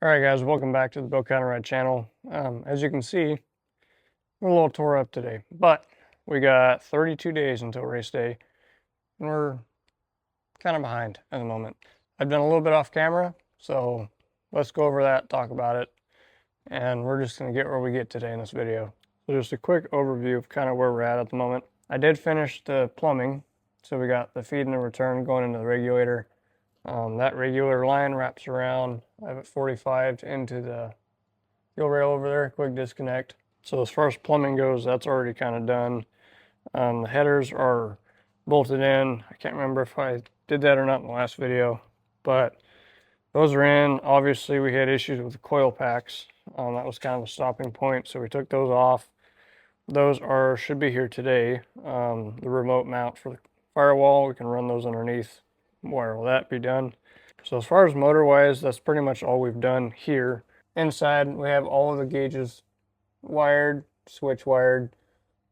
Alright guys, welcome back to the Built Kind of Ride channel. As you can see, we're a little tore up today, but we got 32 days until race day, and we're kind of behind at the moment. I've been a little bit off camera, so let's go over that, talk about it, and we're just going to get where we get today in this video. So just a quick overview of kind of where we're at the moment. I did finish the plumbing, so we got the feed and the return going into the regulator. That regular line wraps around, I have it 45 into the fuel rail over there, quick disconnect. So as far as plumbing goes, that's already kind of done. The headers are bolted in. I can't remember if I did that or not in the last video, but those are in. Obviously we had issues with the coil packs. That was kind of a stopping point, so we took those off. Those should be here today. The remote mount for the firewall, we can run those underneath. Where will that be done? So as far as motor wise, that's pretty much all we've done here. Inside we have all of the gauges wired, switch wired.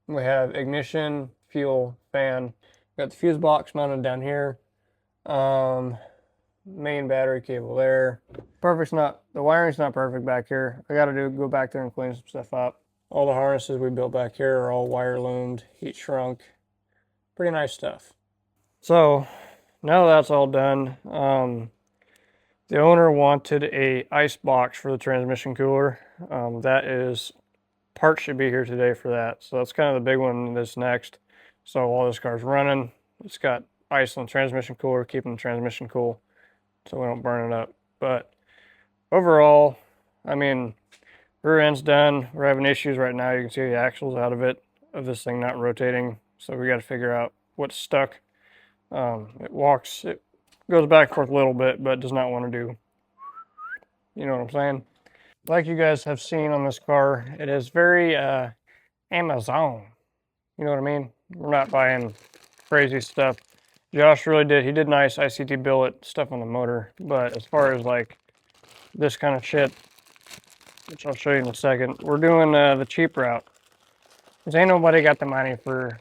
We have ignition, fuel, fan. We got the fuse box mounted down here. Main battery cable there. The wiring's not perfect back here. I gotta go back there and clean some stuff up. All the harnesses we built back here are all wire loomed, heat shrunk. Pretty nice stuff. So now that's all done, the owner wanted a ice box for the transmission cooler. Parts should be here today for that. So that's kind of the big one that's next. So while this car's running, it's got ice on the transmission cooler, keeping the transmission cool so we don't burn it up. But overall, I mean, rear end's done. We're having issues right now. You can see the axle's out of this thing not rotating. So we got to figure out what's stuck. It goes back and forth a little bit, but does not want to do, you know what I'm saying? Like you guys have seen on this car, it is very Amazon. You know what I mean? We're not buying crazy stuff. Josh he did nice ICT billet stuff on the motor, but as far as like this kind of shit, which I'll show you in a second, we're doing the cheap route. Because ain't nobody got the money for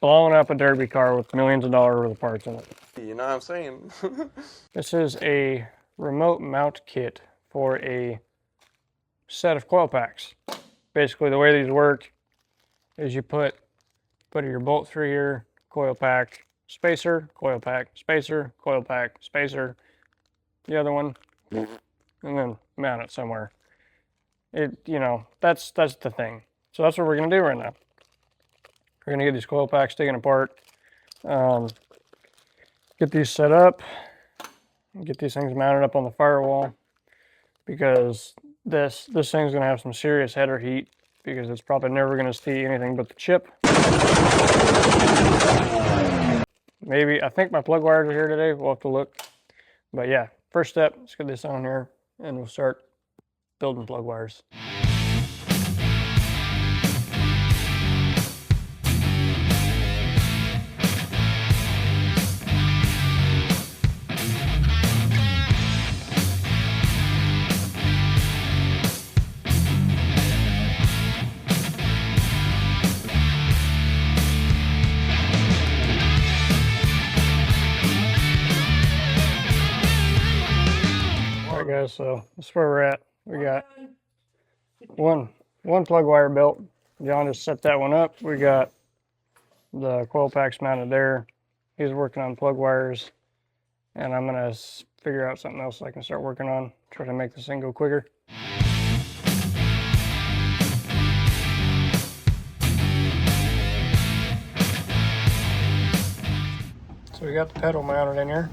blowing up a derby car with millions of dollars worth of parts in it. You know what I'm saying? This is a remote mount kit for a set of coil packs. Basically the way these work is you put your bolt through here, coil pack, spacer, coil pack, spacer, coil pack, spacer, the other one, and then mount it somewhere. That's the thing. So that's what we're gonna do right now. We're gonna get these coil packs taken apart, get these set up, get these things mounted up on the firewall, because this thing's gonna have some serious header heat, because it's probably never gonna see anything but the chip. Maybe, I think my plug wires are here today, we'll have to look. But yeah, first step, let's get this on here and we'll start building plug wires. Guys, so that's where we're at. We got one plug wire built. John just set that one up. We got the coil packs mounted there. He's working on plug wires, and I'm gonna figure out something else I can start working on, try to make this thing go quicker. So we got the pedal mounted in here.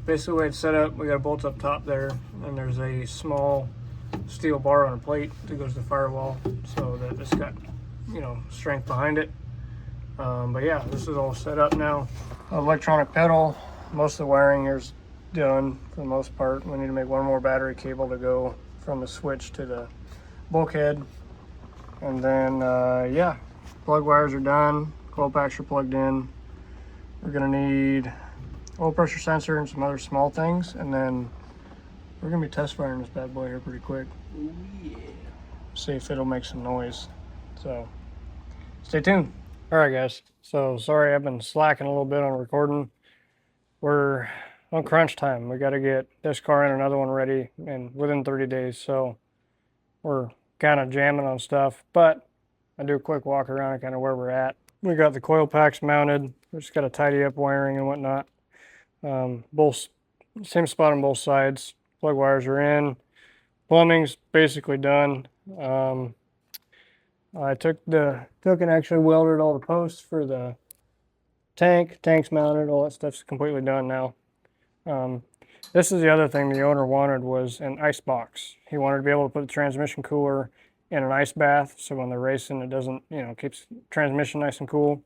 Basically the way it's set up, we got a bolt up top there, and there's a small steel bar on a plate that goes to the firewall, so that it's got, strength behind it. But yeah, this is all set up now. Electronic pedal, most of the wiring here's done for the most part. We need to make one more battery cable to go from the switch to the bulkhead. And then, yeah, plug wires are done, coil packs are plugged in. We're gonna need oil pressure sensor and some other small things, and then we're gonna be test firing this bad boy here pretty quick. Ooh, yeah. See if it'll make some noise. So stay tuned. All right guys, so sorry I've been slacking a little bit on recording. We're on crunch time. We got to get this car and another one ready and within 30 days. So we're kind of jamming on stuff, but I do a quick walk around kind of where we're at. We got the coil packs mounted. We just got to tidy up wiring and whatnot. Both same spot on both sides. Plug wires are in. Plumbing's basically done. I took and actually welded all the posts for the tank's mounted. All that stuff's completely done now. This is the other thing the owner wanted, was an ice box. He wanted to be able to put the transmission cooler in an ice bath, so when they're racing, it doesn't, keeps transmission nice and cool.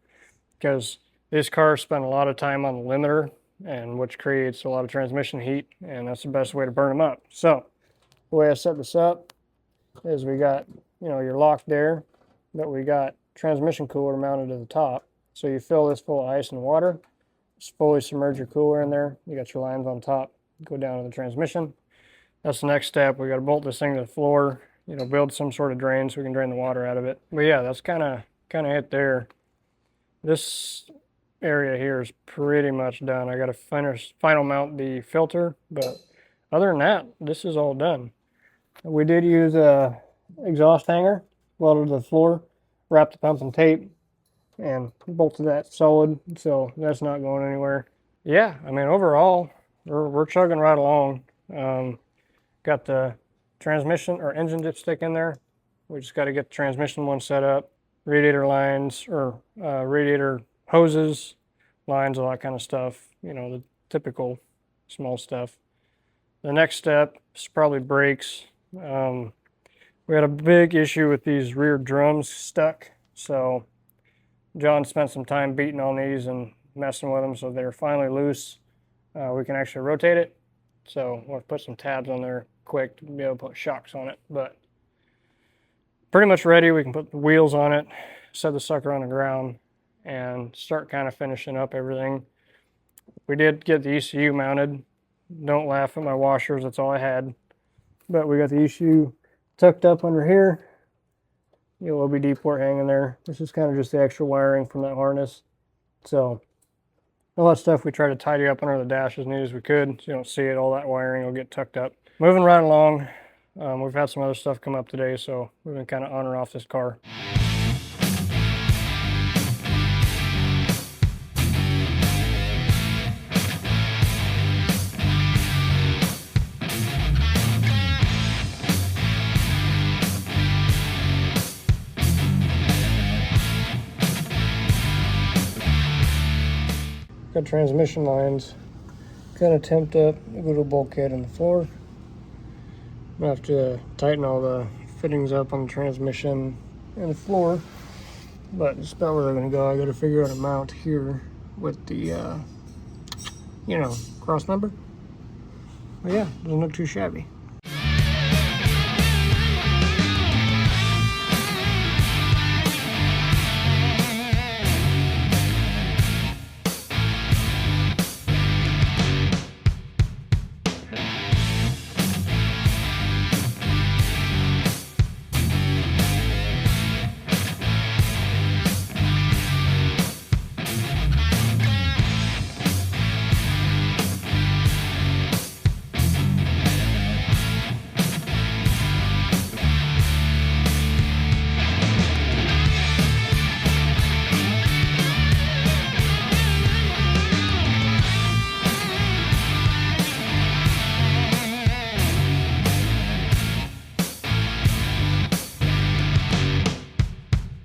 Because this car spent a lot of time on the limiter, and which creates a lot of transmission heat, and that's the best way to burn them up. So the way I set this up is we got, your lock there, but we got transmission cooler mounted to the top. So you fill this full of ice and water, just fully submerge your cooler in there. You got your lines on top, go down to the transmission. That's the next step. We got to bolt this thing to the floor, build some sort of drain so we can drain the water out of it. But yeah, that's kind of it there. This area here is pretty much done. I got to final mount the filter, but other than that, this is all done. We did use a exhaust hanger, welded to the floor, wrapped the pump in tape, and bolted that solid, so that's not going anywhere. Yeah, I mean, overall, we're chugging right along. Got the transmission or engine dipstick in there. We just got to get the transmission one set up, radiator lines or radiator hoses, lines, all that kind of stuff, the typical small stuff. The next step is probably brakes. We had a big issue with these rear drums stuck, so John spent some time beating on these and messing with them, so they're finally loose. We can actually rotate it, so we'll put some tabs on there quick to be able to put shocks on it. But pretty much ready. We can put the wheels on it, set the sucker on the ground, and start kind of finishing up everything. We did get the ECU mounted. Don't laugh at my washers, that's all I had. But we got the ECU tucked up under here. OBD port hanging there. This is kind of just the extra wiring from that harness. So all that stuff we try to tidy up under the dash as neat as we could, so you don't see it. All that wiring will get tucked up. Moving right along. We've had some other stuff come up today, so we've been kind of on and off this car. Got transmission lines kind of temped up, a little bulkhead in the floor. I'm gonna have to tighten all the fittings up on the transmission and the floor, but just about where they're gonna go. I gotta figure out a mount here with the, cross member. But yeah, doesn't look too shabby.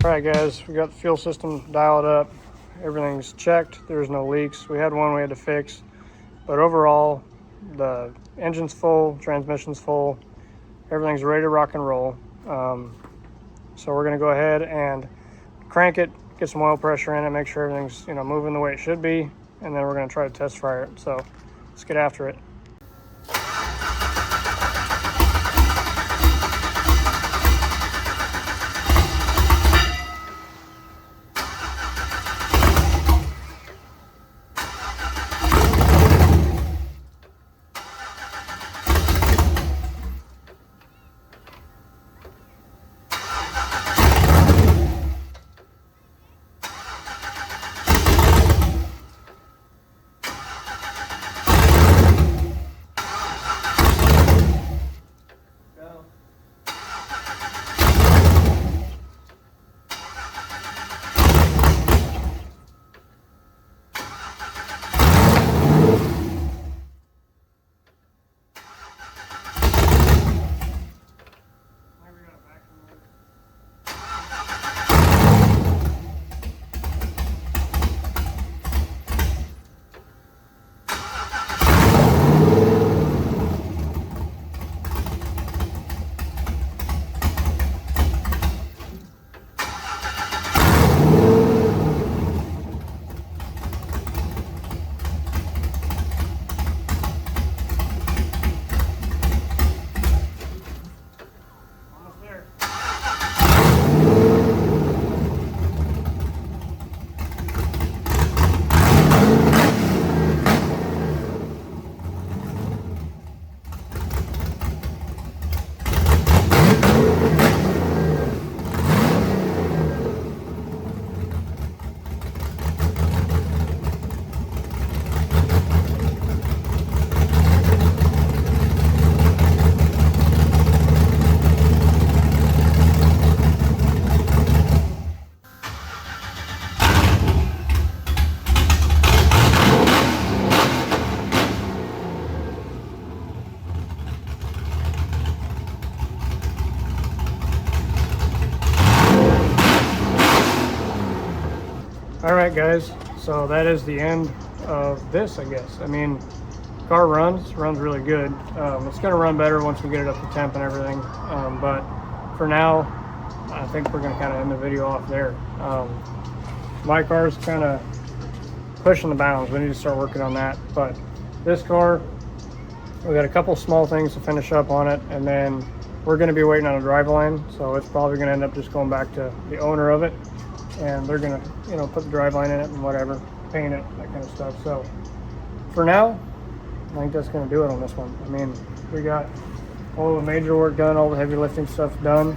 Alright guys, we got the fuel system dialed up. Everything's checked. There's no leaks. We had one we had to fix. But overall, the engine's full, transmission's full. Everything's ready to rock and roll. So we're going to go ahead and crank it, get some oil pressure in it, make sure everything's moving the way it should be. And then we're going to try to test fire it. So let's get after it. All right, guys. So that is the end of this, I guess. I mean, car runs really good. It's gonna run better once we get it up to temp and everything. But for now, I think we're gonna kind of end the video off there. My car's kind of pushing the bounds. We need to start working on that. But this car, we got a couple small things to finish up on it, and then we're going to be waiting on a drive line. So it's probably going to end up just going back to the owner of it, and they're going to, you know, put the drive line in it and whatever, paint it, that kind of stuff. So for now, I think that's going to do it on this one. I mean, we got all the major work done, all the heavy lifting stuff done,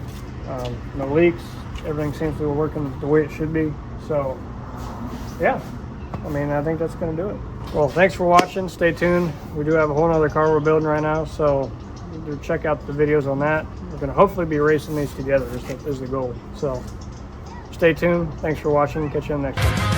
no leaks, everything seems to be working the way it should be. So yeah, I mean, I think that's going to do it. Well, thanks for watching. Stay tuned. We do have a whole nother car we're building right now, so check out the videos on that. We're going to hopefully be racing these together is the goal. So stay tuned. Thanks for watching. Catch you on the next one.